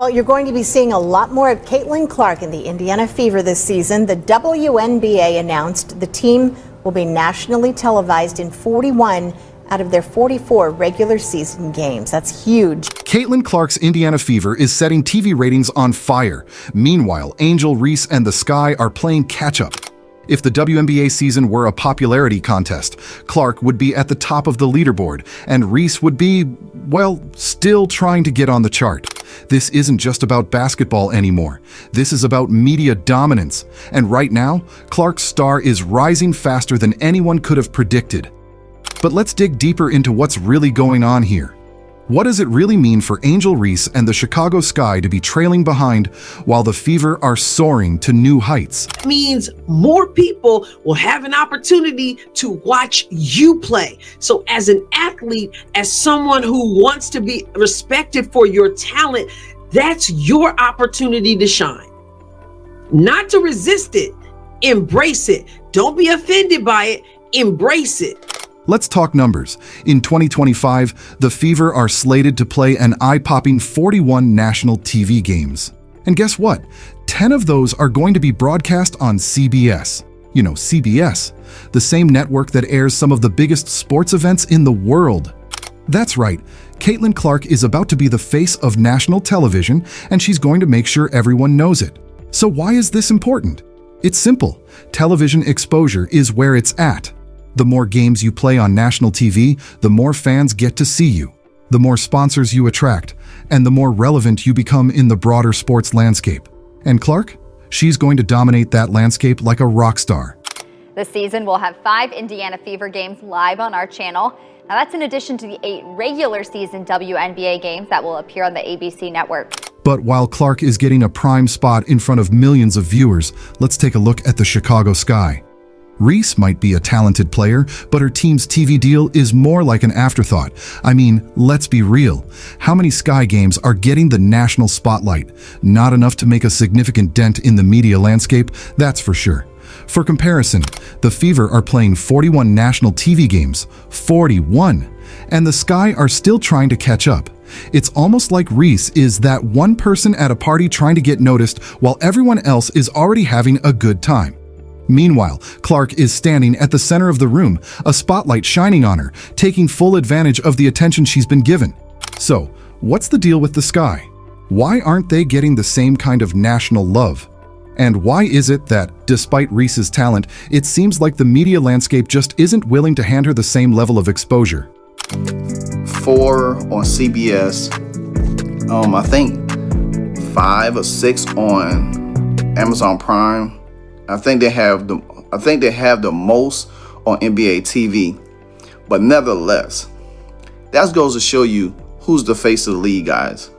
Well, you're going to be seeing a lot more of Caitlin Clark in the Indiana Fever this season. The WNBA announced the team will be nationally televised in 41 out of their 44 regular season games. That's huge. Caitlin Clark's Indiana Fever is setting TV ratings on fire. Meanwhile, Angel Reese and the Sky are playing catch-up. If the WNBA season were a popularity contest, Clark would be at the top of the leaderboard, and Reese would be, well, still trying to get on the chart. This isn't just about basketball anymore. This is about media dominance. And right now, Clark's star is rising faster than anyone could have predicted. But let's dig deeper into what's really going on here. What does it really mean for Angel Reese and the Chicago Sky to be trailing behind while the Fever are soaring to new heights? It means more people will have an opportunity to watch you play. So as an athlete, as someone who wants to be respected for your talent, that's your opportunity to shine. Not to resist it, embrace it. Don't be offended by it, embrace it. Let's talk numbers. In 2025, the Fever are slated to play an eye-popping 41 national TV games. And guess what? 10 of those are going to be broadcast on CBS. You know, CBS, the same network that airs some of the biggest sports events in the world. That's right, Caitlin Clark is about to be the face of national television, and she's going to make sure everyone knows it. So why is this important? It's simple. Television exposure is where it's at. The more games you play on national TV, the more fans get to see you, the more sponsors you attract, and the more relevant you become in the broader sports landscape. And Clark? She's going to dominate that landscape like a rock star. This season, we'll have 5 Indiana Fever games live on our channel. Now that's in addition to the 8 regular season WNBA games that will appear on the ABC network. But while Clark is getting a prime spot in front of millions of viewers, let's take a look at the Chicago Sky. Reese might be a talented player, but her team's TV deal is more like an afterthought. I mean, let's be real. How many Sky games are getting the national spotlight? Not enough to make a significant dent in the media landscape, that's for sure. For comparison, the Fever are playing 41 national TV games, 41, and the Sky are still trying to catch up. It's almost like Reese is that one person at a party trying to get noticed while everyone else is already having a good time. Meanwhile, Clark is standing at the center of the room, a spotlight shining on her, taking full advantage of the attention she's been given. So, what's the deal with the Sky? Why aren't they getting the same kind of national love? And why is it that, despite Reese's talent, it seems like the media landscape just isn't willing to hand her the same level of exposure? 4 on CBS, I think 5 or 6 on Amazon Prime. I think they have the most on NBA TV, but nevertheless, that goes to show you who's the face of the league, guys.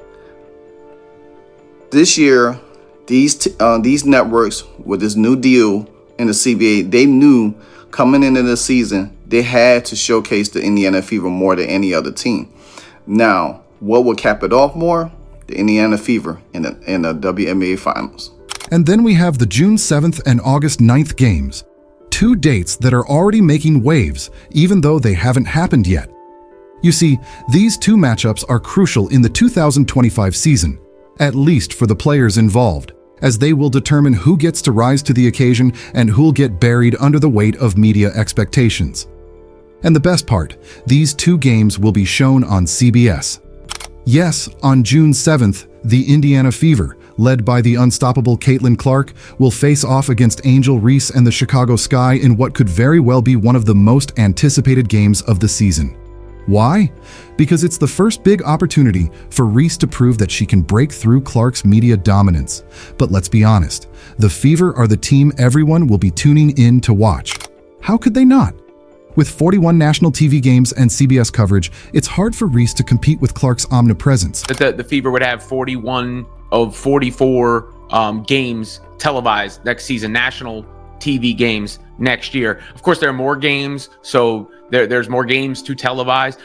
This year, these networks with this new deal in the CBA, they knew coming into the season they had to showcase the Indiana Fever more than any other team. Now, what will cap it off more? The Indiana Fever in the WNBA Finals. And then we have the June 7th and August 9th games. 2 dates that are already making waves, even though they haven't happened yet. You see, these 2 matchups are crucial in the 2025 season, at least for the players involved, as they will determine who gets to rise to the occasion and who'll get buried under the weight of media expectations. And the best part, these 2 games will be shown on CBS. Yes, on June 7th, the Indiana Fever, led by the unstoppable Caitlin Clark, will face off against Angel Reese and the Chicago Sky in what could very well be one of the most anticipated games of the season. Why? Because it's the first big opportunity for Reese to prove that she can break through Clark's media dominance. But let's be honest, the Fever are the team everyone will be tuning in to watch. How could they not? With 41 national TV games and CBS coverage, it's hard for Reese to compete with Clark's omnipresence. The Fever would have 41 of 44 games televised next season, national TV games next year. Of course, there are more games, so there's more games to televise.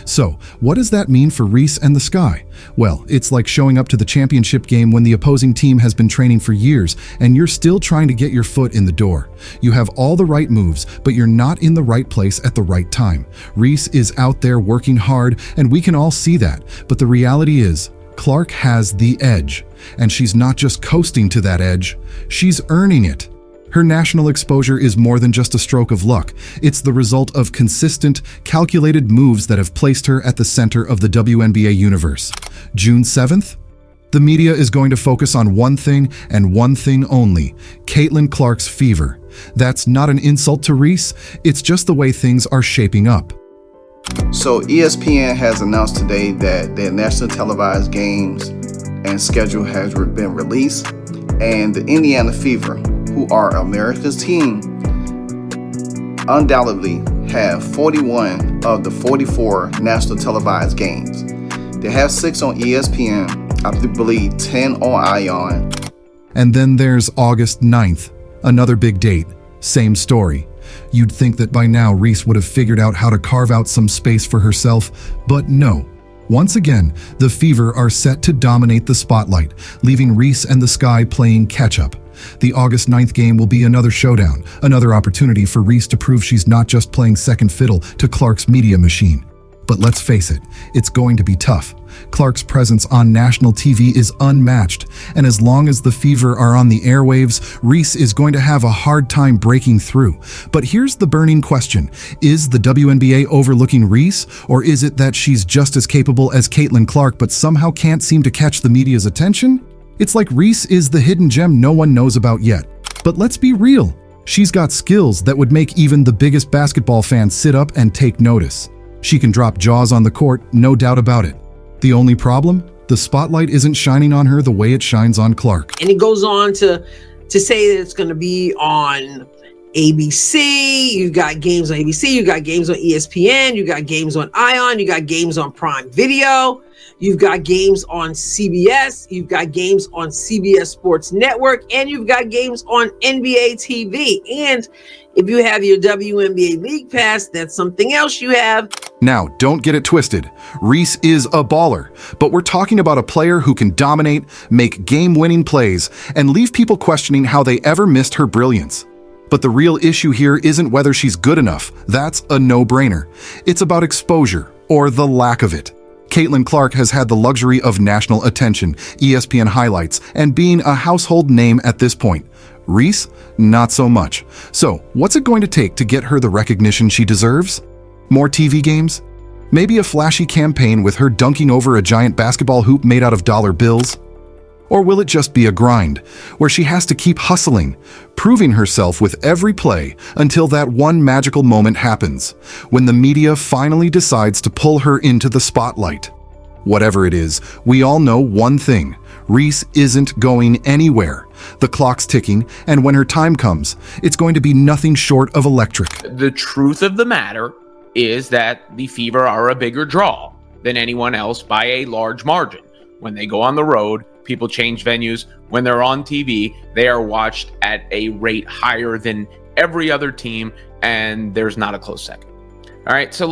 So, what does that mean for Reese and the Sky? Well, it's like showing up to the championship game when the opposing team has been training for years and you're still trying to get your foot in the door. You have all the right moves, but you're not in the right place at the right time. Reese is out there working hard, and we can all see that. But the reality is, Clark has the edge, and she's not just coasting to that edge, she's earning it. Her national exposure is more than just a stroke of luck. It's the result of consistent, calculated moves that have placed her at the center of the WNBA universe. June 7th? The media is going to focus on one thing and one thing only: Caitlin Clark's fever. That's not an insult to Reese, it's just the way things are shaping up. So ESPN has announced today that their national televised games and schedule has been released, and the Indiana Fever, who are America's team, undoubtedly have 41 of the 44 national televised games. They have 6 on ESPN, I believe 10 on ION. And then there's August 9th, another big date, same story. You'd think that by now Reese would have figured out how to carve out some space for herself, but no. Once again, the Fever are set to dominate the spotlight, leaving Reese and the Sky playing catch-up. The August 9th game will be another showdown, another opportunity for Reese to prove she's not just playing second fiddle to Clark's media machine. But let's face it, it's going to be tough. Clark's presence on national TV is unmatched, and as long as the Fever are on the airwaves, Reese is going to have a hard time breaking through. But here's the burning question: is the WNBA overlooking Reese, or is it that she's just as capable as Caitlin Clark but somehow can't seem to catch the media's attention? It's like Reese is the hidden gem no one knows about yet. But let's be real, she's got skills that would make even the biggest basketball fans sit up and take notice. She can drop jaws on the court, no doubt about it. The only problem? The spotlight isn't shining on her the way it shines on Clark. And it goes on to say that it's going to be on ABC. You've got games on ABC. You got games on ESPN. You got games on ION. You got games on Prime Video. You've got games on CBS. You've got games on CBS Sports Network. And you've got games on NBA TV. And if you have your WNBA League Pass, that's something else you have. Now, don't get it twisted. Reese is a baller, but we're talking about a player who can dominate, make game-winning plays, and leave people questioning how they ever missed her brilliance. But the real issue here isn't whether she's good enough. That's a no-brainer. It's about exposure, or the lack of it. Caitlin Clark has had the luxury of national attention, ESPN highlights, and being a household name at this point. Reese, not so much. So, what's it going to take to get her the recognition she deserves? More TV games? Maybe a flashy campaign with her dunking over a giant basketball hoop made out of dollar bills? Or will it just be a grind, where she has to keep hustling, proving herself with every play until that one magical moment happens, when the media finally decides to pull her into the spotlight? Whatever it is, we all know one thing: Reese isn't going anywhere. The clock's ticking, and when her time comes, it's going to be nothing short of electric. The truth of the matter is that the Fever are a bigger draw than anyone else by a large margin. When they go on the road, people change venues. When they're on TV, they are watched at a rate higher than every other team, and there's not a close second. All right, so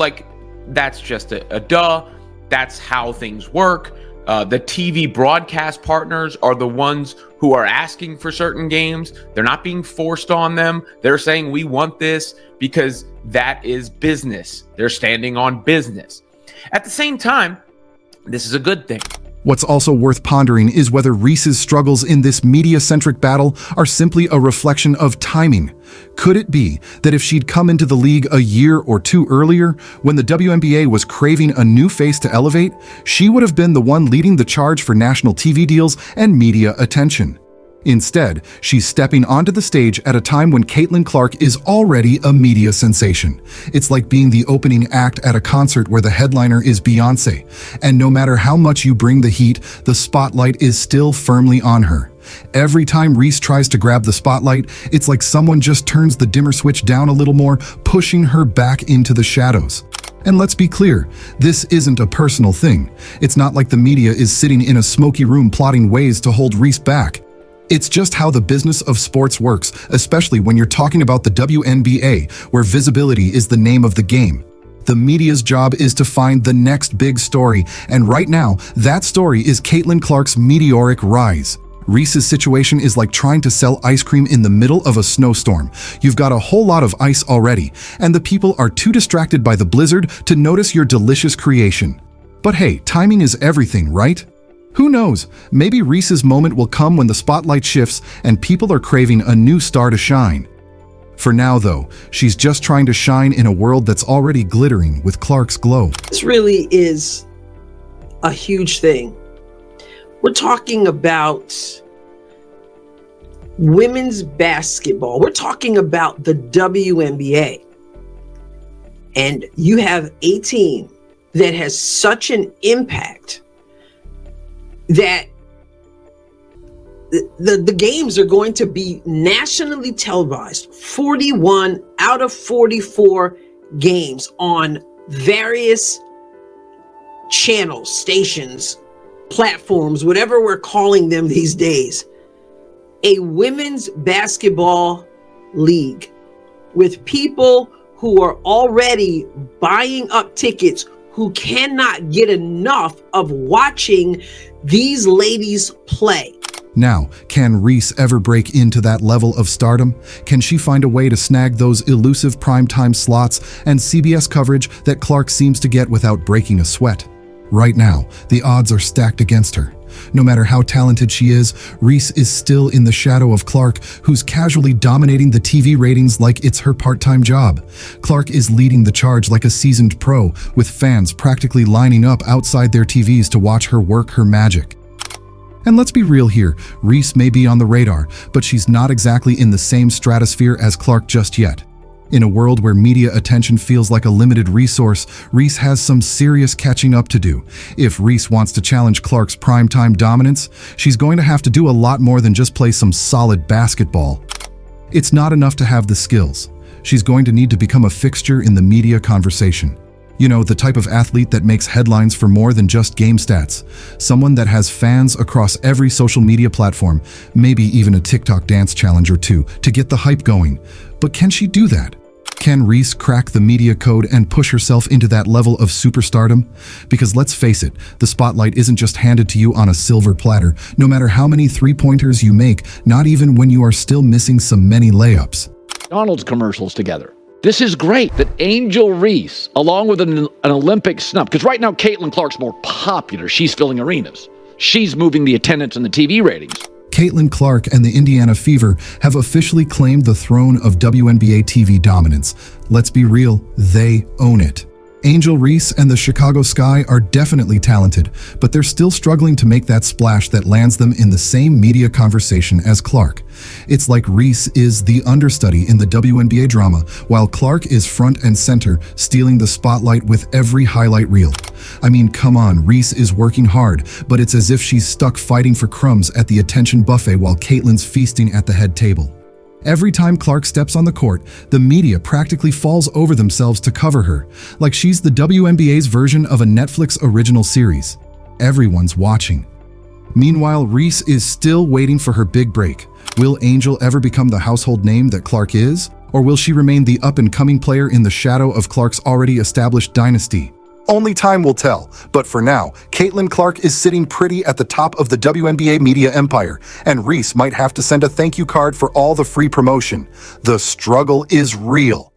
that's just a duh. That's how things work. The TV broadcast partners are the ones who are asking for certain games. They're not being forced on them. They're saying, we want this because that is business. They're standing on business. At the same time, this is a good thing. What's also worth pondering is whether Reese's struggles in this media-centric battle are simply a reflection of timing. Could it be that if she'd come into the league a year or two earlier, when the WNBA was craving a new face to elevate, she would have been the one leading the charge for national TV deals and media attention? Instead, she's stepping onto the stage at a time when Caitlin Clark is already a media sensation. It's like being the opening act at a concert where the headliner is Beyoncé. And no matter how much you bring the heat, the spotlight is still firmly on her. Every time Reese tries to grab the spotlight, it's like someone just turns the dimmer switch down a little more, pushing her back into the shadows. And let's be clear, this isn't a personal thing. It's not like the media is sitting in a smoky room plotting ways to hold Reese back. It's just how the business of sports works, especially when you're talking about the WNBA, where visibility is the name of the game. The media's job is to find the next big story, and right now, that story is Caitlin Clark's meteoric rise. Reese's situation is like trying to sell ice cream in the middle of a snowstorm. You've got a whole lot of ice already, and the people are too distracted by the blizzard to notice your delicious creation. But hey, timing is everything, right? Who knows? Maybe Reese's moment will come when the spotlight shifts and people are craving a new star to shine. For now, though, she's just trying to shine in a world that's already glittering with Clark's glow. This really is a huge thing. We're talking about women's basketball. We're talking about the WNBA. And you have a team that has such an impact that the games are going to be nationally televised. 41 out of 44 games on various channels, stations, platforms, whatever we're calling them these days. A women's basketball league with people who are already buying up tickets, who cannot get enough of watching these ladies play. Now, can Reese ever break into that level of stardom? Can she find a way to snag those elusive primetime slots and CBS coverage that Clark seems to get without breaking a sweat? Right now, the odds are stacked against her. No matter how talented she is, Reese is still in the shadow of Clark, who's casually dominating the TV ratings like it's her part-time job. Clark is leading the charge like a seasoned pro, with fans practically lining up outside their TVs to watch her work her magic. And let's be real here, Reese may be on the radar, but she's not exactly in the same stratosphere as Clark just yet. In a world where media attention feels like a limited resource, Reese has some serious catching up to do. If Reese wants to challenge Clark's primetime dominance, she's going to have to do a lot more than just play some solid basketball. It's not enough to have the skills. She's going to need to become a fixture in the media conversation. You know, the type of athlete that makes headlines for more than just game stats. Someone that has fans across every social media platform, maybe even a TikTok dance challenge or two, to get the hype going. But can she do that? Can Reese crack the media code and push herself into that level of superstardom? Because let's face it, the spotlight isn't just handed to you on a silver platter, no matter how many three-pointers you make, not even when you are still missing some many layups. McDonald's commercials together. This is great that Angel Reese, along with an Olympic snub, because right now Caitlin Clark's more popular. She's filling arenas. She's moving the attendance and the TV ratings. Caitlin Clark and the Indiana Fever have officially claimed the throne of WNBA TV dominance. Let's be real, they own it. Angel Reese and the Chicago Sky are definitely talented, but they're still struggling to make that splash that lands them in the same media conversation as Clark. It's like Reese is the understudy in the WNBA drama, while Clark is front and center, stealing the spotlight with every highlight reel. I mean, come on, Reese is working hard, but it's as if she's stuck fighting for crumbs at the attention buffet while Caitlin's feasting at the head table. Every time Clark steps on the court, the media practically falls over themselves to cover her, like she's the WNBA's version of a Netflix original series. Everyone's watching. Meanwhile, Reese is still waiting for her big break. Will Angel ever become the household name that Clark is? Or will she remain the up-and-coming player in the shadow of Clark's already established dynasty? Only time will tell, but for now, Caitlin Clark is sitting pretty at the top of the WNBA media empire, and Reese might have to send a thank you card for all the free promotion. The struggle is real.